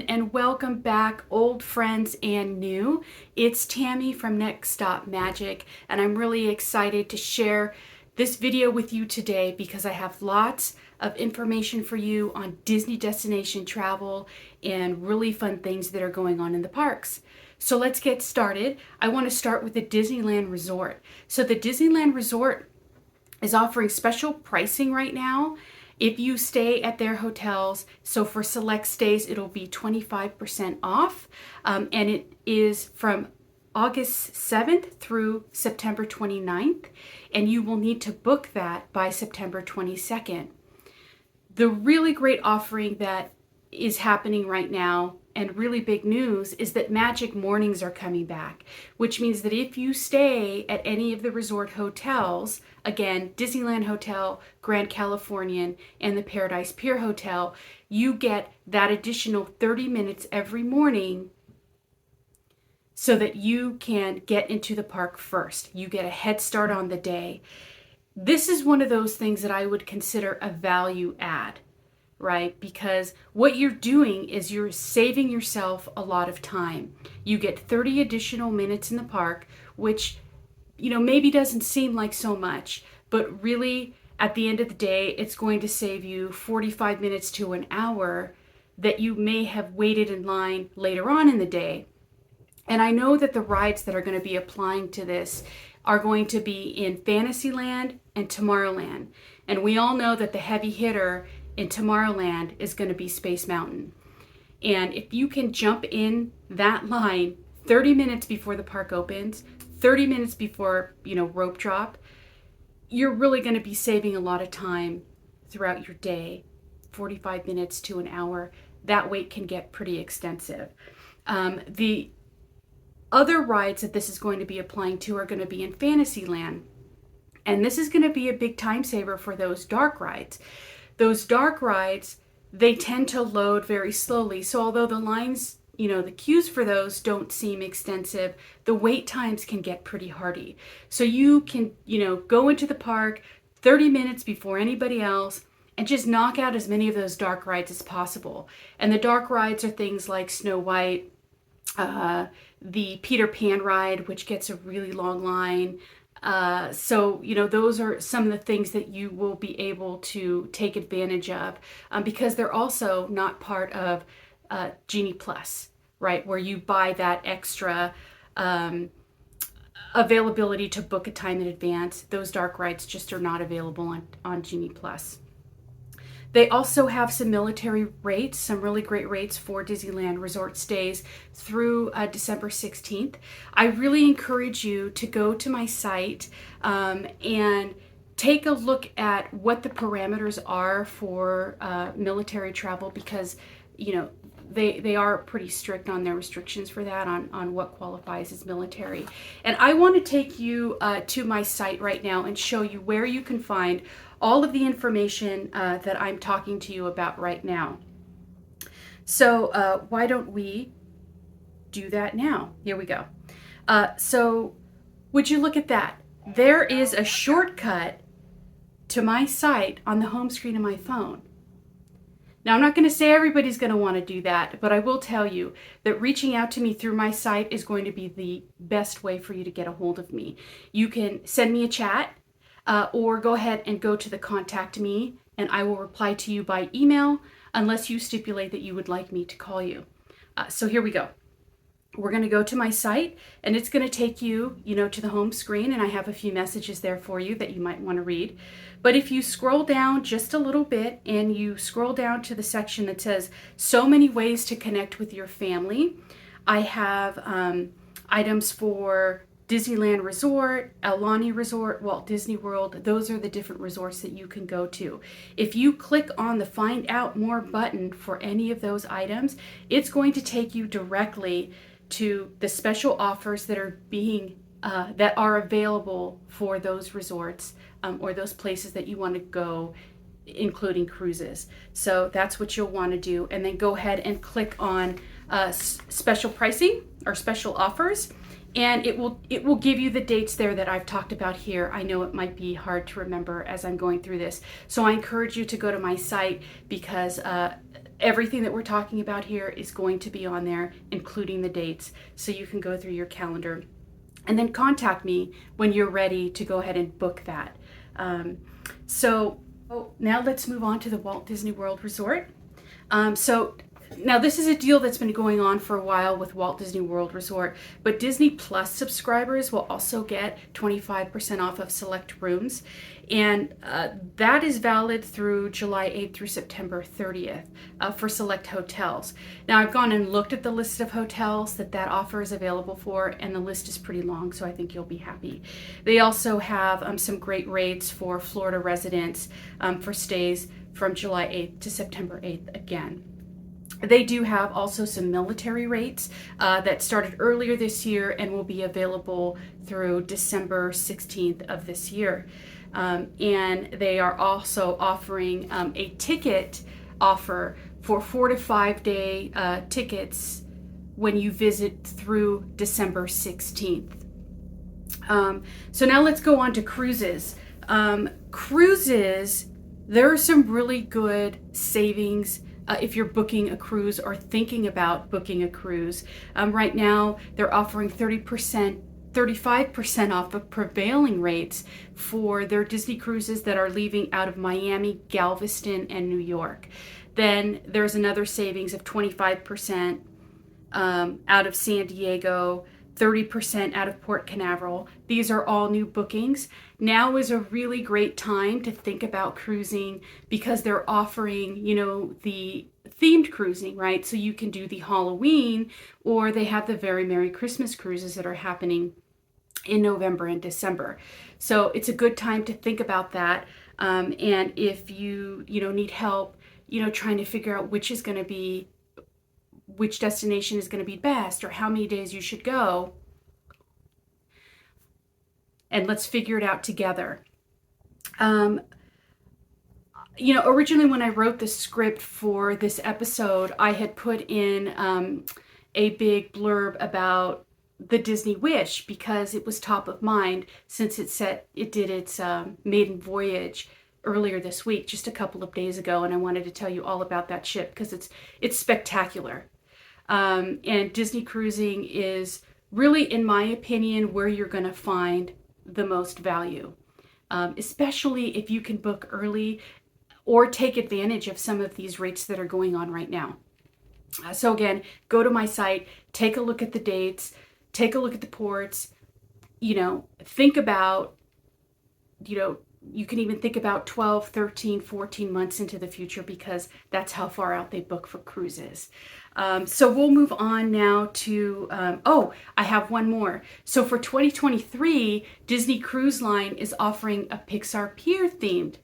and welcome back, old friends and new. It's Tammy from Next Stop Magic, and I'm really excited to share this video with you today because I have lots of information for you on Disney destination travel and really fun things that are going on in the parks. So let's get started. I want to start with the Disneyland Resort. So the Disneyland Resort is offering special pricing right now if you stay at their hotels. So for select stays, it'll be 25% off. And it is from August 7th through September 29th. And you will need to book that by September 22nd. The really great offering that is happening right now and really big news is that Magic Mornings are coming back, which means that if you stay at any of the resort hotels, again, Disneyland Hotel, Grand Californian, and the Paradise Pier Hotel, you get that additional 30 minutes every morning so that you can get into the park first. You get a head start on the day. This is one of those things that I would consider a value add, right? Because what you're doing is you're saving yourself a lot of time. You get 30 additional minutes in the park, which, maybe doesn't seem like so much, but really at the end of the day, it's going to save you 45 minutes to an hour that you may have waited in line later on in the day. And I know that the rides that are going to be applying to this are going to be in Fantasyland and Tomorrowland. And we all know that the heavy hitter in Tomorrowland is going to be Space Mountain. And if you can jump in that line 30 minutes before the park opens, 30 minutes before, rope drop, you're really going to be saving a lot of time throughout your day, 45 minutes to an hour. That wait can get pretty extensive. The other rides that this is going to be applying to are going to be in Fantasyland. And this is going to be a big time saver for those dark rides. Those dark rides, they tend to load very slowly. So although the lines, the queues for those don't seem extensive, the wait times can get pretty hardy. So you can, go into the park 30 minutes before anybody else and just knock out as many of those dark rides as possible. And the dark rides are things like Snow White, the Peter Pan ride, which gets a really long line. So those are some of the things that you will be able to take advantage of because they're also not part of Genie Plus, right? Where you buy that extra availability to book a time in advance. Those dark rides just are not available on Genie Plus. They also have some military rates, some really great rates for Disneyland Resort stays through December 16th. I really encourage you to go to my site and take a look at what the parameters are for military travel because, they are pretty strict on their restrictions for that, on what qualifies as military. And I want to take you to my site right now and show you where you can find all of the information that I'm talking to you about right now. So why don't we do that now? Here we go. So would you look at that? There is a shortcut to my site on the home screen of my phone. Now, I'm not going to say everybody's going to want to do that, but I will tell you that reaching out to me through my site is going to be the best way for you to get a hold of me. You can send me a chat or go ahead and go to the contact me, and I will reply to you by email unless you stipulate that you would like me to call you. So here we go. We're going to go to my site, and it's going to take you, to the home screen, and I have a few messages there for you that you might want to read. But if you scroll down just a little bit and you scroll down to the section that says so many ways to connect with your family, I have items for Disneyland Resort, Aulani Resort, Walt Disney World. Those are the different resorts that you can go to. If you click on the Find Out More button for any of those items, it's going to take you directly to the special offers that are that are available for those resorts or those places that you want to go, including cruises. So that's what you'll want to do, and then go ahead and click on special pricing or special offers, and it will give you the dates there that I've talked about here. I know it might be hard to remember as I'm going through this, so I encourage you to go to my site because everything that we're talking about here is going to be on there, including the dates, so you can go through your calendar and then contact me when you're ready to go ahead and book that. So now let's move on to the Walt Disney World Resort. So now this is a deal that's been going on for a while with Walt Disney World Resort, but Disney Plus subscribers will also get 25% off of select rooms. And that is valid through July 8th through September 30th for select hotels. Now I've gone and looked at the list of hotels that offer is available for, and the list is pretty long, so I think you'll be happy. They also have some great rates for Florida residents for stays from July 8th to September 8th again. They do have also some military rates that started earlier this year and will be available through December 16th of this year. And they are also offering a ticket offer for 4 to 5 day tickets when you visit through December 16th. So now let's go on to cruises. Cruises, there are some really good savings if you're booking a cruise or thinking about booking a cruise. Right now, they're offering 35% off of prevailing rates for their Disney cruises that are leaving out of Miami, Galveston, and New York. Then there's another savings of 25% out of San Diego, 30% out of Port Canaveral. These are all new bookings. Now is a really great time to think about cruising because they're offering, the themed cruising, right? So you can do the Halloween, or they have the Very Merry Christmas cruises that are happening in November and December. So it's a good time to think about that. And if you need help, trying to figure out which destination is going to be best or how many days you should go, and let's figure it out together. Originally when I wrote the script for this episode, I had put in a big blurb about the Disney Wish because it was top of mind since it did its maiden voyage earlier this week, just a couple of days ago, and I wanted to tell you all about that ship because it's spectacular. And Disney cruising is really, in my opinion, where you're going to find the most value, especially if you can book early or take advantage of some of these rates that are going on right now. So again, go to my site, take a look at the dates, take a look at the ports, think about, you can even think about 12, 13, 14 months into the future because that's how far out they book for cruises. So we'll move on now to, I have one more. So for 2023, Disney Cruise Line is offering a Pixar Pier themed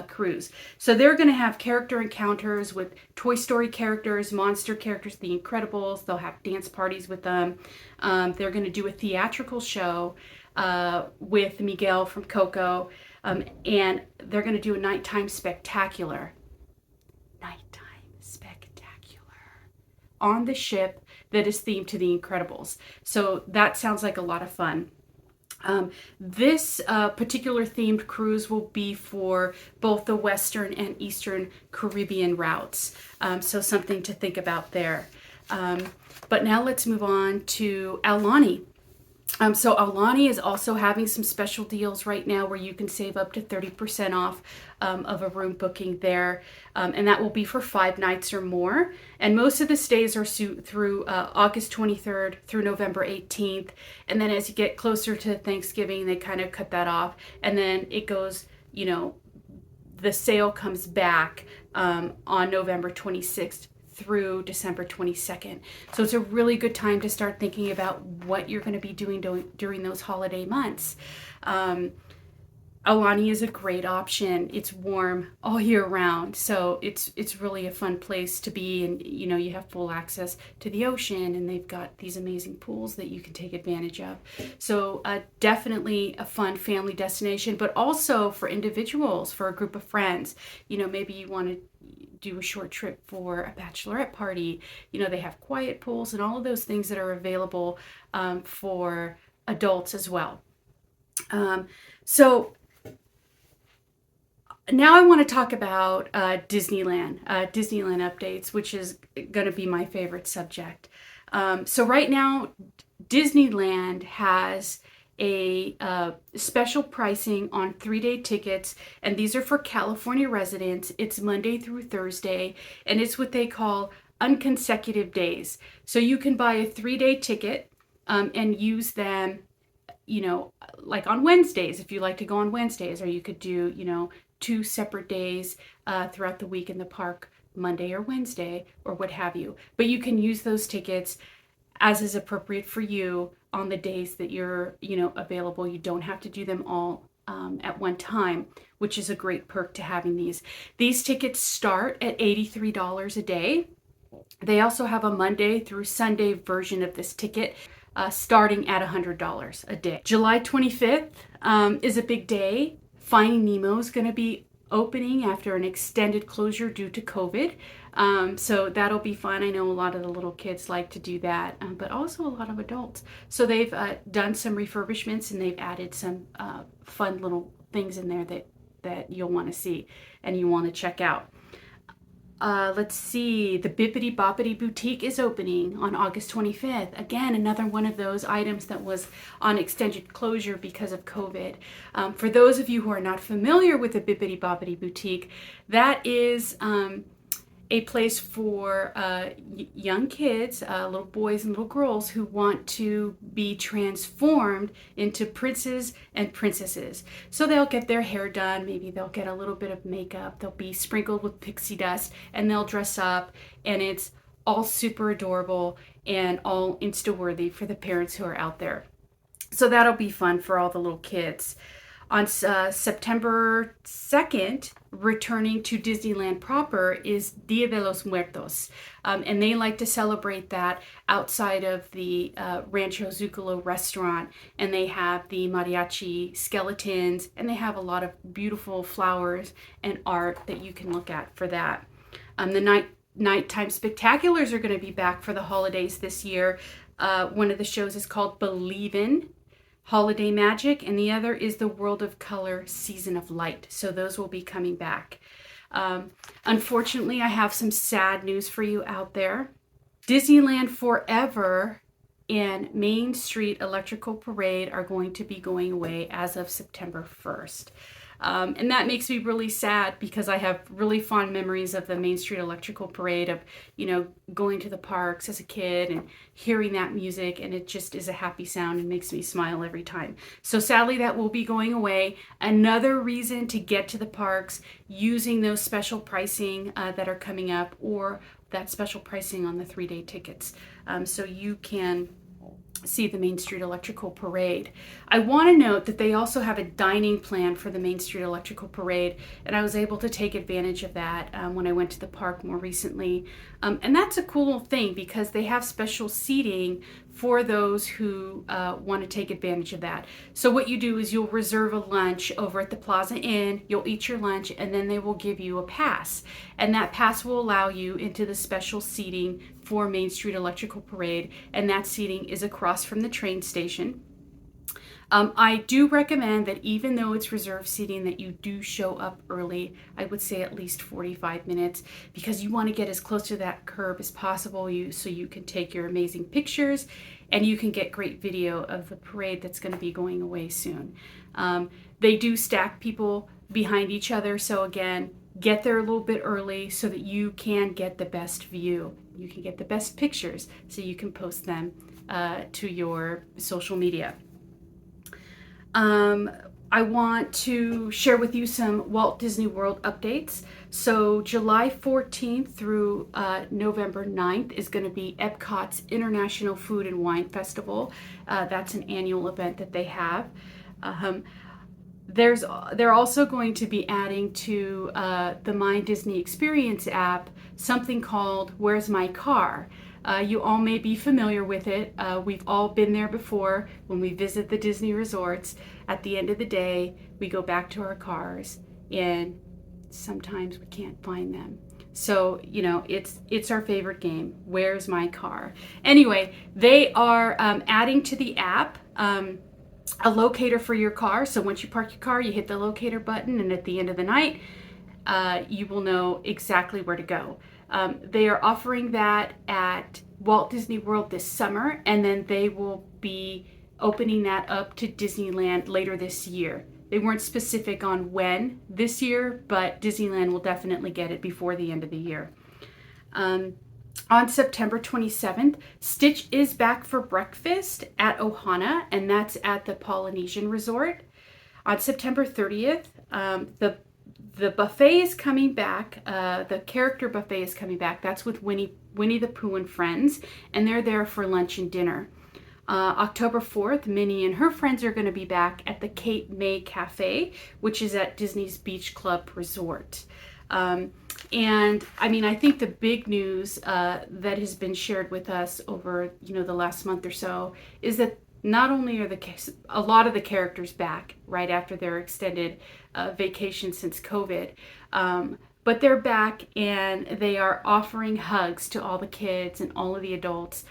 cruise. So they're going to have character encounters with Toy Story characters, monster characters, The Incredibles. They'll have dance parties with them. They're going to do a theatrical show with Miguel from Coco. And they're going to do a nighttime spectacular on the ship that is themed to The Incredibles. So that sounds like a lot of fun. This particular themed cruise will be for both the Western and Eastern Caribbean routes. So something to think about there. But now let's move on to Aulani. So Aulani is also having some special deals right now where you can save up to 30% off of a room booking there. And that will be for 5 nights or more. And most of the stays are through August 23rd through November 18th. And then as you get closer to Thanksgiving, they kind of cut that off. And then it goes, the sale comes back on November 26th through December 22nd. So it's a really good time to start thinking about what you're going to be doing during those holiday months. Aulani is a great option. It's warm all year round, so it's really a fun place to be, and you have full access to the ocean, and they've got these amazing pools that you can take advantage of. So definitely a fun family destination, but also for individuals, for a group of friends. Maybe you want to do a short trip for a bachelorette party. They have quiet pools and all of those things that are available for adults as well. So Now I want to talk about Disneyland, Disneyland updates, which is going to be my favorite subject. So right now, Disneyland has a special pricing on 3-day tickets, and these are for California residents. It's Monday through Thursday, and it's what they call unconsecutive days. So you can buy a 3-day ticket and use them, you know, like on Wednesdays if you like to go on Wednesdays, or you could do, you know, 2 separate days throughout the week in the park, Monday or Wednesday or what have you. But you can use those tickets as is appropriate for you on the days that you're, you know, available. You don't have to do them all at one time, which is a great perk to having these. These tickets start at $83 a day. They also have a Monday through Sunday version of this ticket, starting at $100 a day. July 25th is a big day. Finding Nemo is going to be opening after an extended closure due to COVID. So that'll be fun. I know a lot of the little kids like to do that, but also a lot of adults. So they've done some refurbishments, and they've added some fun little things in there that you'll want to see and you want to check out. Let's see, the Bibbidi Bobbidi Boutique is opening on August 25th. Again, another one of those items that was on extended closure because of COVID. For those of you who are not familiar with the Bibbidi Bobbidi Boutique, that is a place for young kids, little boys and little girls who want to be transformed into princes and princesses. So they'll get their hair done, maybe they'll get a little bit of makeup, they'll be sprinkled with pixie dust, and they'll dress up, and it's all super adorable and all Insta-worthy for the parents who are out there. So that'll be fun for all the little kids. On September 2nd, returning to Disneyland proper is Dia de los Muertos. And they like to celebrate that outside of the Rancho Zucalo restaurant. And they have the mariachi skeletons, and they have a lot of beautiful flowers and art that you can look at for that. The nighttime spectaculars are going to be back for the holidays this year. One of the shows is called Believin' Holiday Magic, and the other is the World of Color Season of Light. So those will be coming back. Unfortunately, I have some sad news for you out there. Disneyland Forever and Main Street Electrical Parade are going to be going away as of September 1st. And that makes me really sad because I have really fond memories of the Main Street Electrical Parade, of, you know, going to the parks as a kid and hearing that music, and it just is a happy sound and makes me smile every time. So sadly, that will be going away. Another reason to get to the parks using those special pricing that are coming up, or that special pricing on the 3-day tickets. So you can see the Main Street Electrical Parade. I want to note that they also have a dining plan for the Main Street Electrical Parade, and I was able to take advantage of that when I went to the park more recently. And that's a cool thing because they have special seating for those who want to take advantage of that. So what you do is you'll reserve a lunch over at the Plaza Inn, you'll eat your lunch, and then they will give you a pass. And that pass will allow you into the special seating for Main Street Electrical Parade, and that seating is across from the train station. I do recommend that even though it's reserved seating, that you do show up early. I would say at least 45 minutes, because you want to get as close to that curb as possible, so you can take your amazing pictures and you can get great video of the parade that's going to be going away soon. They do stack people behind each other, so again, get there a little bit early so that you can get the best view. You can get the best pictures so you can post them to your social media. I want to share with you some Walt Disney World updates. So July 14th through November 9th is going to be Epcot's International Food and Wine Festival. That's an annual event that they have. They're also going to be adding to the My Disney Experience app something called Where's My Car? You all may be familiar with it. We've all been there before when we visit the Disney resorts. At the end of the day, we go back to our cars and sometimes we can't find them. So, you know, it's our favorite game. Where's my car? Anyway, they are adding to the app a locator for your car. So once you park your car, you hit the locator button, and at the end of the night, you will know exactly where to go. They are offering that at Walt Disney World this summer, and then they will be opening that up to Disneyland later this year. They weren't specific on when this year, but Disneyland will definitely get it before the end of the year. On September 27th, Stitch is back for breakfast at Ohana, and that's at the Polynesian Resort. On September 30th, the buffet is coming back. The character buffet is coming back. That's with Winnie the Pooh and friends, and they're there for lunch and dinner. October 4th, Minnie and her friends are going to be back at the Cape May Cafe, which is at Disney's Beach Club Resort. And I mean, I think the big news that has been shared with us over the last month or so is that not only are a lot of the characters back right after their extended vacation since COVID, but they're back and they are offering hugs to all the kids and all of the adults.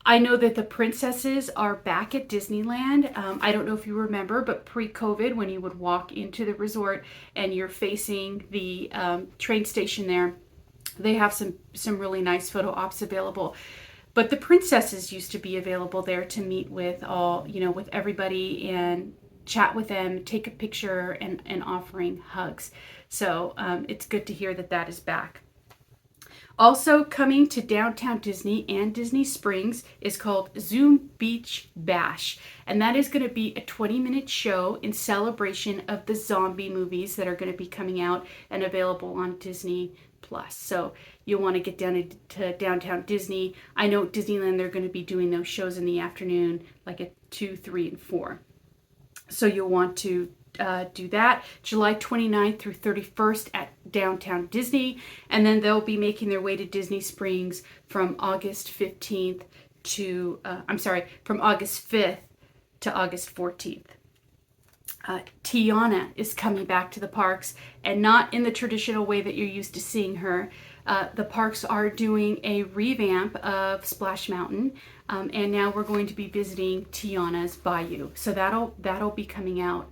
I know that the princesses are back at Disneyland. I don't know if you remember, but pre-COVID, when you would walk into the resort and you're facing the train station there, they have some really nice photo ops available. But the princesses used to be available there to meet with with everybody and chat with them, take a picture, and offering hugs. So it's good to hear that that is back. Also coming to Downtown Disney and Disney Springs is called Zoom Beach Bash. And that is going to be a 20-minute show in celebration of the zombie movies that are going to be coming out and available on Disney Plus. So you'll want to get down to Downtown Disney. I know at Disneyland they're going to be doing those shows in the afternoon, like at 2, 3, and 4. So you'll want to do that July 29th through 31st at Downtown Disney, and then they'll be making their way to Disney Springs from August 15th to from August 5th to August 14th. Tiana is coming back to the parks, and not in the traditional way that you're used to seeing her. The parks are doing a revamp of Splash Mountain, and now we're going to be visiting Tiana's Bayou. So that'll be coming out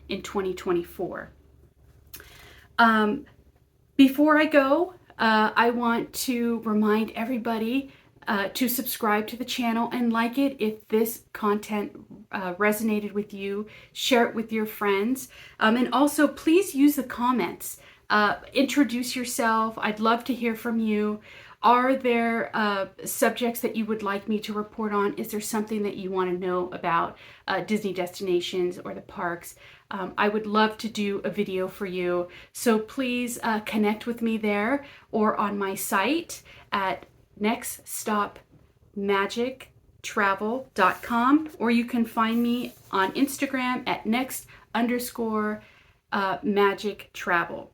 in 2024. Before I go, I want to remind everybody to subscribe to the channel and like it if this content resonated with you. Share it with your friends. And also, please use the comments. Introduce yourself. I'd love to hear from you. Are there subjects that you would like me to report on? Is there something that you want to know about Disney destinations or the parks? I would love to do a video for you. So please connect with me there or on my site at nextstopmagictravel.com, or you can find me on Instagram at next_magictravel.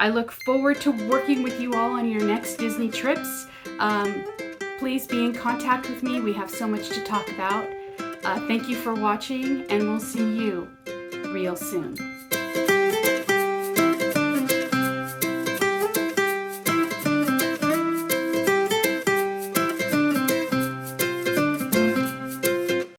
I look forward to working with you all on your next Disney trips. Please be in contact with me. We have so much to talk about. Thank you for watching, and we'll see you real soon.